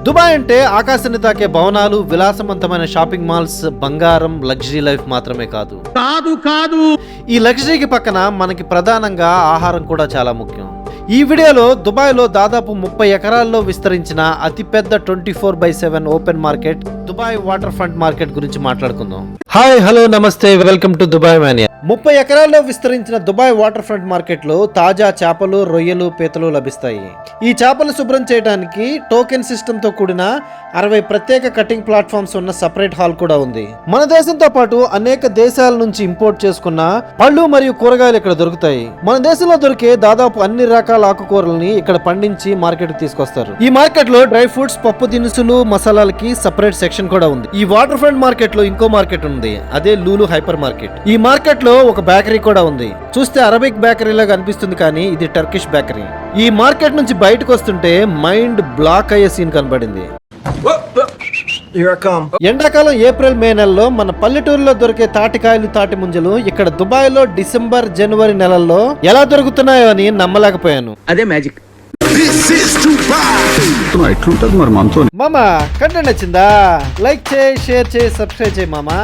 Dubai అంటే ఆకాశాన్ని తాకే భవనాలు, విలాసవంతమైన షాపింగ్ మాల్స్, బంగారం, లగ్జరీ లైఫ్ మాత్రమే కాదు. ఈ లగ్జరీకి పక్కన మనకి ప్రధానంగా ఆహారం కూడా చాలా ముఖ్యం. ఈ వీడియోలో దుబాయ్లో దాదాపు 30 ఎకరాల్లో విస్తరించిన అతిపెద్ద 24/7 open market Dubai water front market గురించి మాట్లాడుకుందాం. హాయ్, హలో, నమస్తే, వెల్కమ్ టు దుబాయ్ మానియా. 30 ఎకరాల్లో విస్తరించిన దుబాయ్ వాటర్ ఫ్రంట్ మార్కెట్ లో తాజా చేపలు, రొయ్యలు, పీతలు లభిస్తాయి. ఈ చేపలు శుభ్రం చేయడానికి టోకెన్ సిస్టమ్ తో కూడిన 60 ప్రత్యేక కటింగ్ ప్లాట్ఫామ్స్ ఉన్న సెపరేట్ హాల్ కూడా ఉంది. మన దేశంతో పాటు అనేక దేశాల నుంచి ఇంపోర్ట్ చేసుకున్న పళ్ళు మరియు కూరగాయలు ఇక్కడ దొరుకుతాయి. మన దేశంలో దొరికే దాదాపు అన్ని రకాల ఆకుకూరల్ని ఇక్కడ పండించి మార్కెట్ తీసుకొస్తారు. ఈ మార్కెట్ లో డ్రై ఫ్రూట్స్, పప్పు దినుసులు, మసాలాలకి సెపరేట్ సెక్షన్ కూడా ఉంది. ఈ వాటర్ ఫ్రంట్ మార్కెట్ లో ఇంకో మార్కెట్ ఉంది, అదే లూలు హైపర్ మార్కెట్. ఈ మార్కెట్ లో ఒక బేకరీ కూడా ఉంది. చూస్తే అరబిక్ బేకరీ లాగా అనిపిస్తుంది, కానీ ఇది టర్కిష్ బేకరీ. ఈ మార్కెట్ నుంచి బయటకు వస్తుంటే మైండ్ బ్లాక్ అయ్యే సీన్ కనబడింది. ఎండాకాలం ఏప్రిల్, మే నెలలో మన పల్లెటూరులో దొరికే తాటికాయలు, తాటి ముంజలు ఇక్కడ దుబాయ్ లో డిసెంబర్, జనవరి నెలల్లో ఎలా దొరుకుతున్నాయో అని నమ్మలేకపోయాను. అదే మ్యాజిక్. మామా కంటెంట్ నచ్చిందా? లైక్ చేయి, షేర్ చేయి, సబ్స్క్రైబ్ చేయి మామా.